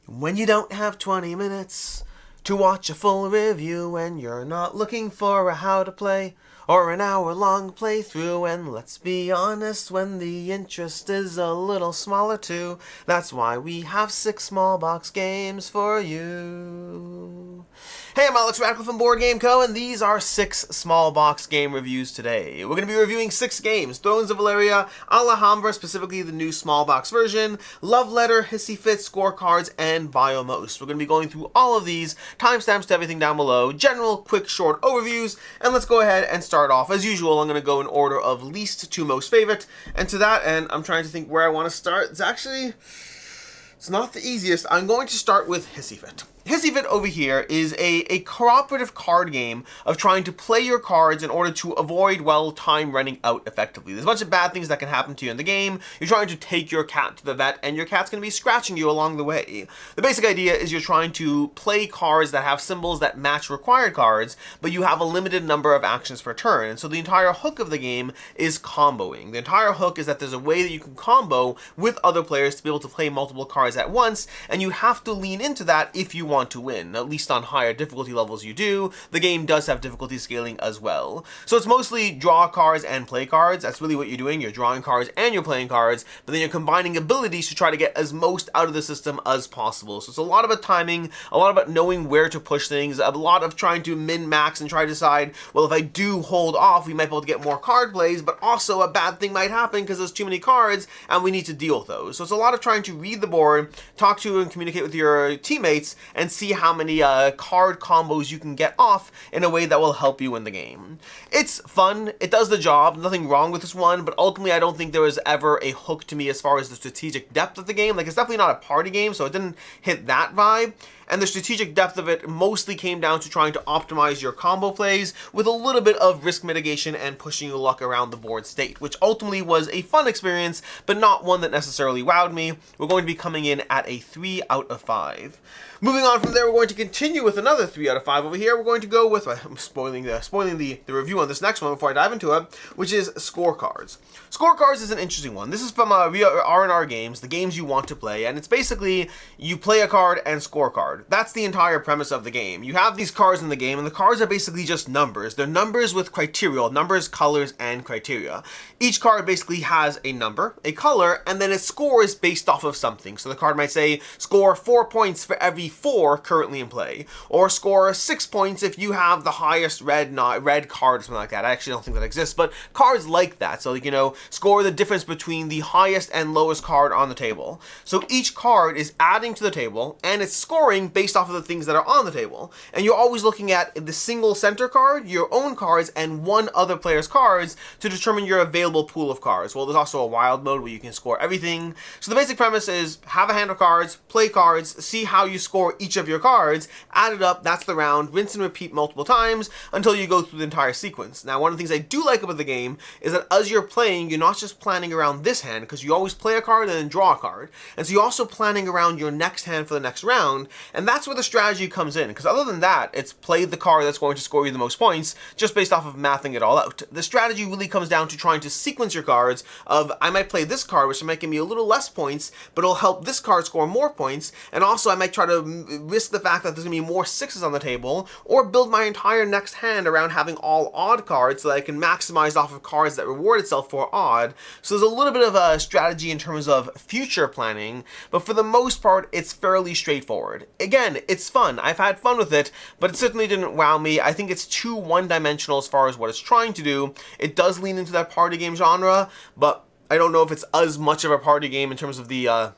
When you don't have 20 minutes to watch a full review and you're not looking for a how to play or an hour-long playthrough, and let's be honest, when the interest is a little smaller too, that's why we have 6 small box games for you. Hey, I'm Alex Radcliffe from Board Game Co., and these are 6 small box game reviews today. We're going to be reviewing 6 games: Thrones of Valeria, Alhambra, specifically the new small box version, Love Letter, Hissy Fit, Scorecards, and Biomos. We're going to be going through all of these, timestamps to everything down below, general, quick, short overviews, and let's go ahead and start off. As usual, I'm going to go in order of least to most favorite, and to that end, I'm trying to think where I want to start. It's not the easiest. I'm going to start with Hissy Fit. Hissy Fit over here is a cooperative card game of trying to play your cards in order to avoid, well, time running out effectively. There's a bunch of bad things that can happen to you in the game. You're trying to take your cat to the vet, and your cat's going to be scratching you along the way. The basic idea is you're trying to play cards that have symbols that match required cards, but you have a limited number of actions per turn. And so the entire hook of the game is comboing. The entire hook is that there's a way that you can combo with other players to be able to play multiple cards at once, and you have to lean into that if you want to win. At least on higher difficulty levels you do. The game does have difficulty scaling as well. So it's mostly draw cards and play cards. That's really what you're doing. You're drawing cards and you're playing cards, but then you're combining abilities to try to get as most out of the system as possible. So it's a lot about timing, a lot about knowing where to push things, a lot of trying to min-max and try to decide, well, if I do hold off, we might be able to get more card plays, but also a bad thing might happen because there's too many cards and we need to deal with those. So it's a lot of trying to read the board, talk to and communicate with your teammates, and see how many card combos you can get off in a way that will help you win the game. It's fun, it does the job, nothing wrong with this one, but ultimately I don't think there was ever a hook to me as far as the strategic depth of the game. Like, it's definitely not a party game, so it didn't hit that vibe. And the strategic depth of it mostly came down to trying to optimize your combo plays with a little bit of risk mitigation and pushing your luck around the board state, which ultimately was a fun experience, but not one that necessarily wowed me. We're going to be coming in at a 3 out of 5. Moving on from there, we're going to continue with another 3 out of 5 over here. We're going to go with, I'm spoiling the review on this next one before I dive into it, which is Scorecards. Scorecards is an interesting one. This is from R&R Games, the games you want to play, and it's basically you play a card and scorecard. That's the entire premise of the game. You have these cards in the game, and the cards are basically just numbers. They're numbers with criteria, numbers, colors, and criteria. Each card basically has a number, a color, and then it scores based off of something. So the card might say, score 4 points for every 4 currently in play, or score 6 points if you have the highest red card or something like that. I actually don't think that exists, but cards like that. So, score the difference between the highest and lowest card on the table. So each card is adding to the table, and it's scoring based off of the things that are on the table. And you're always looking at the single center card, your own cards, and one other player's cards to determine your available pool of cards. Well, there's also a wild mode where you can score everything. So the basic premise is have a hand of cards, play cards, see how you score each of your cards, add it up, that's the round, rinse and repeat multiple times until you go through the entire sequence. Now, one of the things I do like about the game is that as you're playing, you're not just planning around this hand, because you always play a card and then draw a card. And so you're also planning around your next hand for the next round, and that's where the strategy comes in, because other than that, it's play the card that's going to score you the most points, just based off of mathing it all out. The strategy really comes down to trying to sequence your cards of, I might play this card, which might give me a little less points, but it'll help this card score more points, and also I might try to risk the fact that there's going to be more 6s on the table, or build my entire next hand around having all odd cards so that I can maximize off of cards that reward itself for odd. So there's a little bit of a strategy in terms of future planning, but for the most part, it's fairly straightforward. Again, it's fun. I've had fun with it, but it certainly didn't wow me. I think it's too one-dimensional as far as what it's trying to do. It does lean into that party game genre, but I don't know if it's as much of a party game in terms of the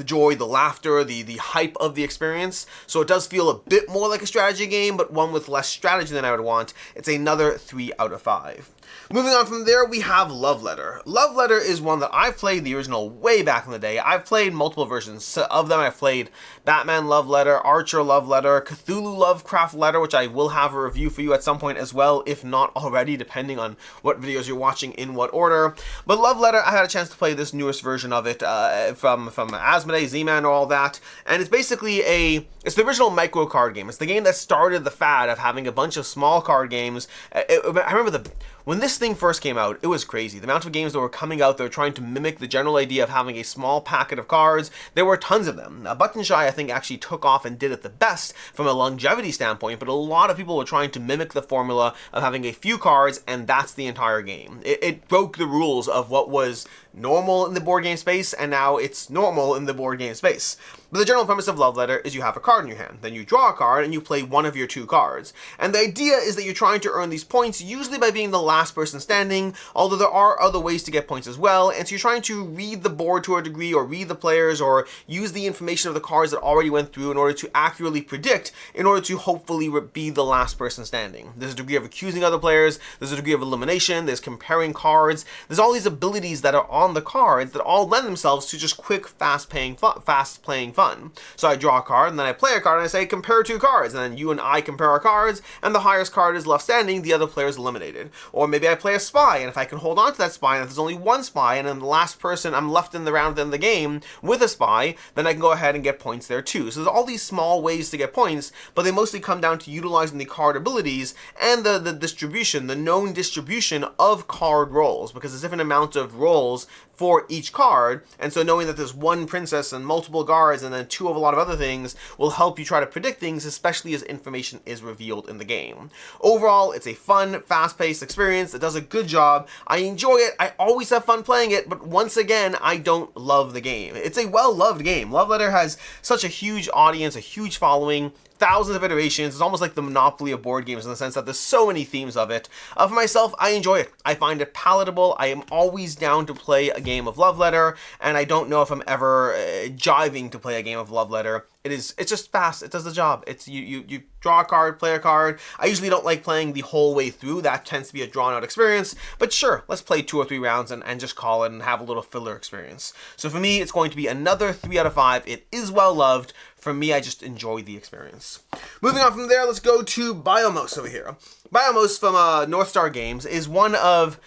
joy, the laughter, the hype of the experience. So it does feel a bit more like a strategy game, but one with less strategy than I would want. It's another 3 out of 5. Moving on from there, we have Love Letter. Love Letter is one that I've played the original way back in the day. I've played multiple versions of them. I've played Batman Love Letter, Archer Love Letter, Cthulhu Lovecraft Letter, which I will have a review for you at some point as well, if not already, depending on what videos you're watching in what order. But Love Letter, I had a chance to play this newest version of it from Asmodee, Z-Man, all that, and it's basically it's the original micro card game. It's the game that started the fad of having a bunch of small card games. I remember When this thing first came out, it was crazy. The amount of games that were coming out that were trying to mimic the general idea of having a small packet of cards, there were tons of them. Button Shy, I think, actually took off and did it the best from a longevity standpoint, but a lot of people were trying to mimic the formula of having a few cards, and that's the entire game. It broke the rules of what was normal in the board game space, and now it's normal in the board game space. But the general premise of Love Letter is you have a card in your hand, then you draw a card, and you play one of your 2 cards. And the idea is that you're trying to earn these points, usually by being the last person standing, although there are other ways to get points as well, and so you're trying to read the board to a degree, or read the players, or use the information of the cards that already went through in order to accurately predict, in order to hopefully be the last person standing. There's a degree of accusing other players, there's a degree of elimination, there's comparing cards, there's all these abilities that are on the cards that all lend themselves to just quick, fast-playing fun. So I draw a card, and then I play a card, and I say, compare 2 cards, and then you and I compare our cards, and the highest card is left standing, the other player is eliminated. Or maybe I play a spy, and if I can hold on to that spy, and if there's only one spy, and I'm the last person, I'm left in the round in the game with a spy, then I can go ahead and get points there too. So there's all these small ways to get points, but they mostly come down to utilizing the card abilities and the distribution, the known distribution of card rolls, because there's different amounts of rolls for each card, and so knowing that there's one princess and multiple guards and then 2 of a lot of other things will help you try to predict things, especially as information is revealed in the game. Overall, it's a fun, fast-paced experience. It does a good job. I enjoy it. I always have fun playing it, but once again, I don't love the game. It's a well-loved game. Love Letter has such a huge audience, a huge following, thousands of iterations. It's almost like the Monopoly of board games in the sense that there's so many themes of it. For myself, I enjoy it. I find it palatable. I am always down to play a game of Love Letter, and I don't know if I'm ever jiving to play a game of Love Letter. It's just fast. It does the job. It's you draw a card, play a card. I usually don't like playing the whole way through. That tends to be a drawn out experience. But sure, let's play 2 or 3 rounds and just call it and have a little filler experience. So for me, it's going to be another 3 out of 5. It is well loved. For me, I just enjoy the experience. Moving on from there, let's go to Biomos over here. Biomos from North Star Games is one of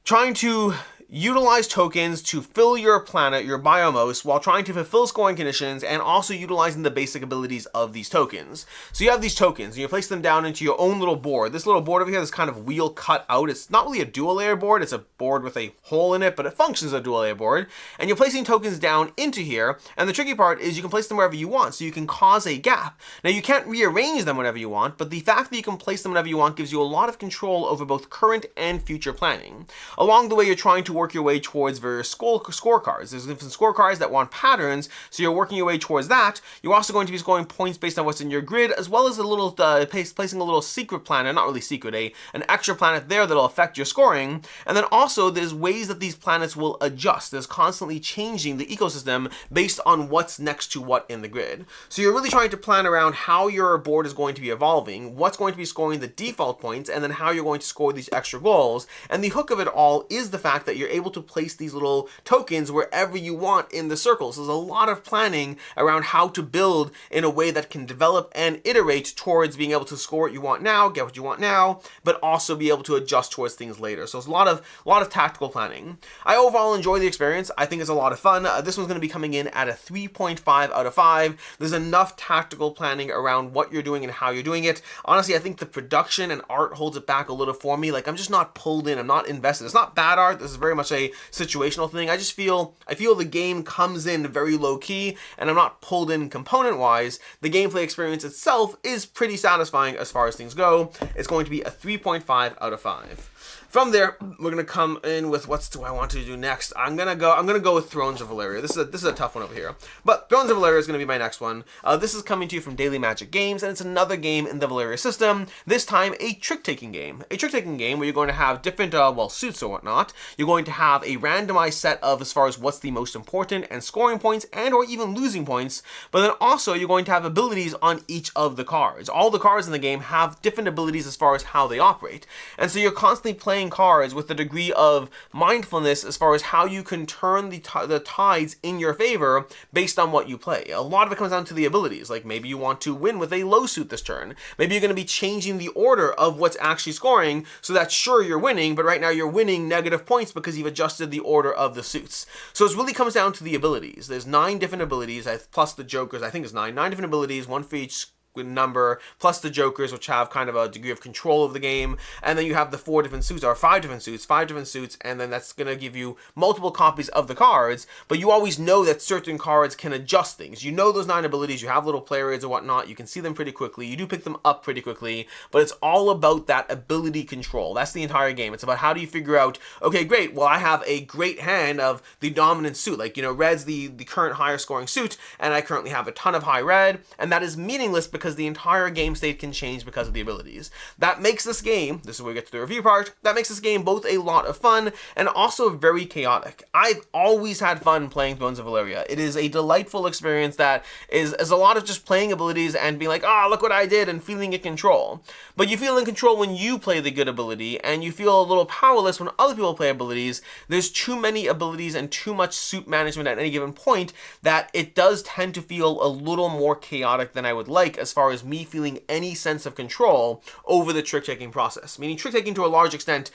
trying to utilize tokens to fill your planet, your Biomos, while trying to fulfill scoring conditions and also utilizing the basic abilities of these tokens. So you have these tokens, and you place them down into your own little board. This little board over here, this kind of wheel cut out. It's not really a dual layer board. It's a board with a hole in it, but it functions as a dual layer board. And you're placing tokens down into here, and the tricky part is you can place them wherever you want, so you can cause a gap. Now, you can't rearrange them whenever you want, but the fact that you can place them whenever you want gives you a lot of control over both current and future planning. Along the way, you're trying to work your way towards various scorecards. There's different scorecards that want patterns, so you're working your way towards that. You're also going to be scoring points based on what's in your grid, as well as a little placing a little secret planet, not really secret, an extra planet there that'll affect your scoring. And then also there's ways that these planets will adjust. There's constantly changing the ecosystem based on what's next to what in the grid. So you're really trying to plan around how your board is going to be evolving, what's going to be scoring the default points, and then how you're going to score these extra goals. And the hook of it all is the fact that you're able to place these little tokens wherever you want in the circles. So there's a lot of planning around how to build in a way that can develop and iterate towards being able to score what you want now, get what you want now, but also be able to adjust towards things later. So it's a lot of tactical planning. I overall enjoy the experience. I think it's a lot of fun. This one's going to be coming in at a 3.5 out of 5. There's enough tactical planning around what you're doing and how you're doing it. Honestly, I think the production and art holds it back a little for me. Like, I'm just not pulled in. I'm not invested. It's not bad art. This is very much a situational thing. I feel the game comes in very low key, and I'm not pulled in component wise. The gameplay experience itself is pretty satisfying as far as things go. It's going to be a 3.5 out of 5. From there, we're gonna come in with what do I want to do next. I'm gonna go with Thrones of Valeria. This is a tough one over here, but Thrones of Valeria is gonna be my next one. This is coming to you from Daily Magic Games, and it's another game in the Valeria system. This time, a trick-taking game. A trick-taking game where you're going to have different suits or whatnot. You're going to have a randomized set of as far as what's the most important and scoring points and or even losing points. But then also you're going to have abilities on each of the cards. All the cards in the game have different abilities as far as how they operate, and so you're constantly playing cards with a degree of mindfulness as far as how you can turn the tides in your favor based on what you play. A lot of it comes down to the abilities. Like, maybe you want to win with a low suit this turn. Maybe you're going to be changing the order of what's actually scoring so that sure you're winning, but right now you're winning negative points because you've adjusted the order of the suits. So it really comes down to the abilities. There's 9 different abilities plus the jokers. I think it's 9 different abilities, one for each number, plus the jokers, which have kind of a degree of control of the game, and then you have the 5 different suits, and then that's going to give you multiple copies of the cards, but you always know that certain cards can adjust things. You know those 9 abilities, you have little play rates or whatnot, you can see them pretty quickly, you do pick them up pretty quickly, but it's all about that ability control. That's the entire game. It's about how do you figure out, okay, great, well, I have a great hand of the dominant suit, like, red's the current higher scoring suit, and I currently have a ton of high red, and that is meaningless because the entire game state can change because of the abilities. That makes this game, this is where we get to the review part, that makes this game both a lot of fun and also very chaotic. I've always had fun playing Thrones of Valeria. It is a delightful experience that is a lot of just playing abilities and being like, look what I did, and feeling in control. But you feel in control when you play the good ability, and you feel a little powerless when other people play abilities. There's too many abilities and too much suit management at any given point that it does tend to feel a little more chaotic than I would like as far as me feeling any sense of control over the trick-taking process. Meaning trick-taking to a large extent,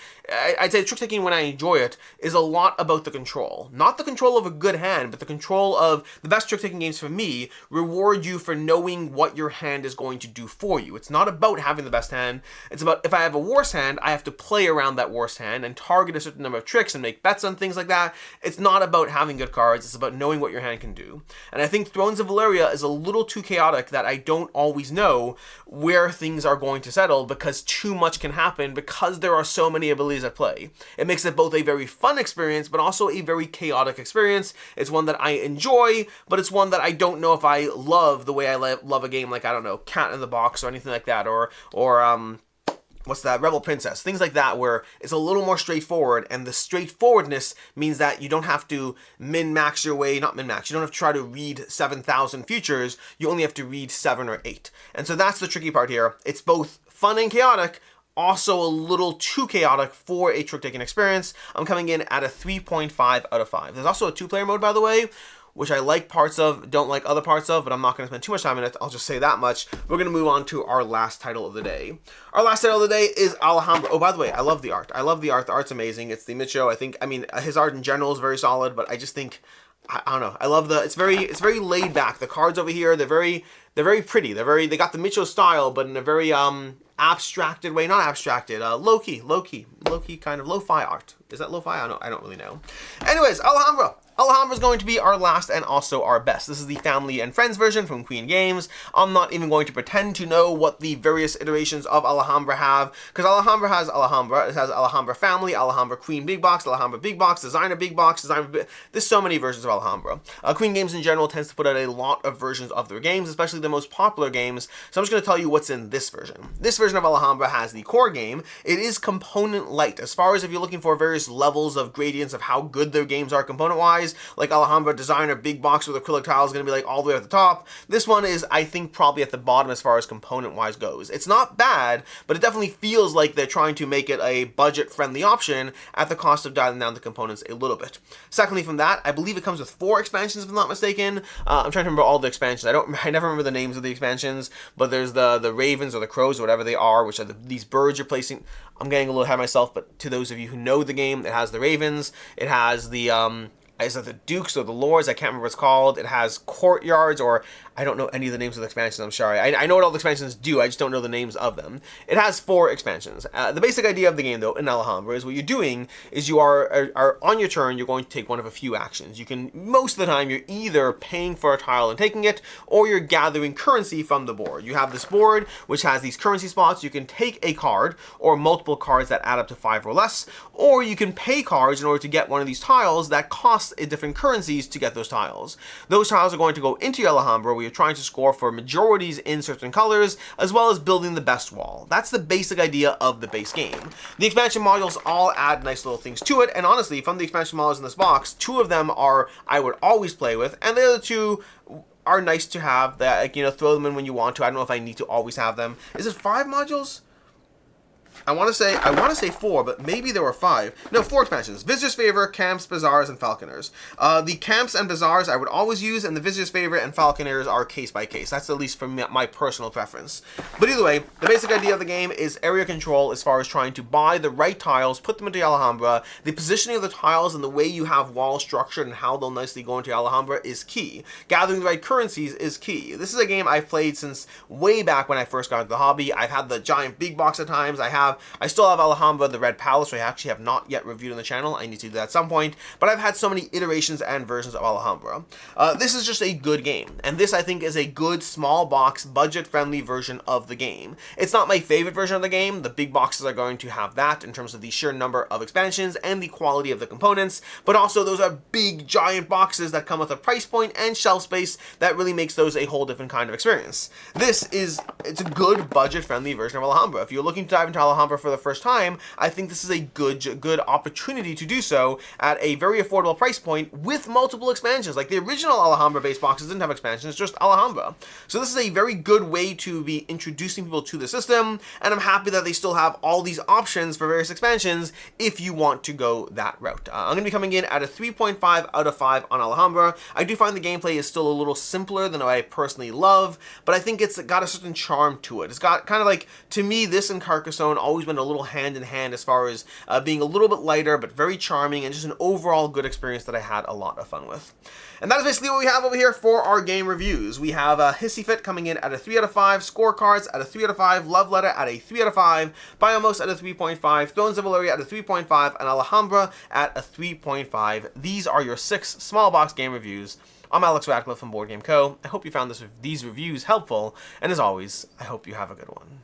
I'd say trick-taking when I enjoy it is a lot about the control. Not the control of a good hand, but the control of the best trick-taking games for me reward you for knowing what your hand is going to do for you. It's not about having the best hand. It's about if I have a worse hand, I have to play around that worse hand and target a certain number of tricks and make bets on things like that. It's not about having good cards. It's about knowing what your hand can do. And I think Thrones of Valeria is a little too chaotic that I don't always know where things are going to settle because too much can happen because there are so many abilities at play. It makes it both a very fun experience but also a very chaotic experience. It's one that I enjoy, but it's one that I don't know if I love the way I love a game like, I don't know, Cat in the Box or anything like that, or what's that, Rebel Princess, things like that, where it's a little more straightforward, and the straightforwardness means that you don't have to min-max your way, not min-max, you don't have to try to read 7,000 futures, you only have to read 7 or 8. And so that's the tricky part here. It's both fun and chaotic, also a little too chaotic for a trick-taking experience. I'm coming in at a 3.5 out of 5. There's also a 2-player mode, by the way, which I like parts of, don't like other parts of, but I'm not going to spend too much time in it. I'll just say that much. We're going to move on to our last title of the day. Our last title of the day is Alhambra. Oh, by the way, I love the art. I love the art. The art's amazing. It's the Micho. His art in general is very solid, but I just think, I don't know. I love it's very laid back. The cards over here, they're very pretty. They got the Micho style, but in a very abstracted way, not abstracted, low-key kind of lo-fi art. Is that lo-fi? I don't really know. Anyways, Alhambra. Alhambra is going to be our last and also our best. This is the family and friends version from Queen Games. I'm not even going to pretend to know what the various iterations of Alhambra have, because Alhambra has Alhambra. It has Alhambra Family, Alhambra Queen Big Box, Alhambra Big Box, Designer Big Box, There's so many versions of Alhambra. Queen Games in general tends to put out a lot of versions of their games, especially the most popular games, so I'm just going to tell you what's in this version. This version of Alhambra has the core game. It is component light, as far as if you're looking for various levels of gradients of how good their games are component-wise. Like Alhambra Designer Big Box with acrylic tile is going to be like all the way at the top. This one is, I think, probably at the bottom as far as component-wise goes. It's not bad, but it definitely feels like they're trying to make it a budget-friendly option at the cost of dialing down the components a little bit. Secondly, from that, I believe it comes with 4 expansions, if I'm not mistaken. I'm trying to remember all the expansions. I never remember the names of the expansions, but there's the ravens or the crows or whatever they are, which are these birds you're placing. I'm getting a little ahead of myself, but to those of you who know the game, it has the ravens, it has the is it the Dukes or the Lords? I can't remember what it's called. It has courtyards, or I don't know any of the names of the expansions, I'm sorry. I know what all the expansions do, I just don't know the names of them. It has 4 expansions. The basic idea of the game, though, in Alhambra is what you're doing is you are on your turn, you're going to take one of a few actions. You can, most of the time, you're either paying for a tile and taking it, or you're gathering currency from the board. You have this board, which has these currency spots. You can take a card, or multiple cards that add up to 5 or less, or you can pay cards in order to get one of these tiles that costs different currencies to get those tiles. Those tiles are going to go into your Alhambra, where you're trying to score for majorities in certain colors, as well as building the best wall. That's the basic idea of the base game. The expansion modules all add nice little things to it, and honestly, from the expansion modules in this box, 2 of them are I would always play with, and the other 2 are nice to have, that, like, throw them in when you want to. I don't know if I need to always have them. Is it 5 modules? I want to say 4, but maybe there were 5. No, 4 expansions. Visitor's Favor, Camps, Bazaars, and Falconers. The Camps and Bazaars I would always use, and the Visitor's Favor and Falconers are case by case. That's at least from my personal preference. But either way, the basic idea of the game is area control as far as trying to buy the right tiles, put them into Alhambra. The positioning of the tiles and the way you have walls structured and how they'll nicely go into Alhambra is key. Gathering the right currencies is key. This is a game I've played since way back when I first got into the hobby. I've had the giant big box at times. I still have Alhambra, the Red Palace, which I actually have not yet reviewed on the channel. I need to do that at some point. But I've had so many iterations and versions of Alhambra. This is just a good game. And this, I think, is a good small box, budget-friendly version of the game. It's not my favorite version of the game. The big boxes are going to have that in terms of the sheer number of expansions and the quality of the components. But also, those are big, giant boxes that come with a price point and shelf space that really makes those a whole different kind of experience. It's a good, budget-friendly version of Alhambra. If you're looking to dive into Alhambra for the first time, I think this is a good opportunity to do so at a very affordable price point with multiple expansions. Like the original Alhambra-based boxes didn't have expansions, just Alhambra. So this is a very good way to be introducing people to the system, and I'm happy that they still have all these options for various expansions if you want to go that route. I'm going to be coming in at a 3.5 out of 5 on Alhambra. I do find the gameplay is still a little simpler than what I personally love, but I think it's got a certain charm to it. It's got kind of like, to me, this and Carcassonne always went a little hand in hand as far as being a little bit lighter, but very charming, and just an overall good experience that I had a lot of fun with. And that is basically what we have over here for our game reviews. We have Hissy Fit coming in at a 3 out of 5, Scorecards at a 3 out of 5, Love Letter at a 3 out of 5, Biomos at a 3.5, Thrones of Valeria at a 3.5, and Alhambra at a 3.5. These are your 6 small box game reviews. I'm Alex Radcliffe from Board Game Co. I hope you found these reviews helpful, and as always, I hope you have a good one.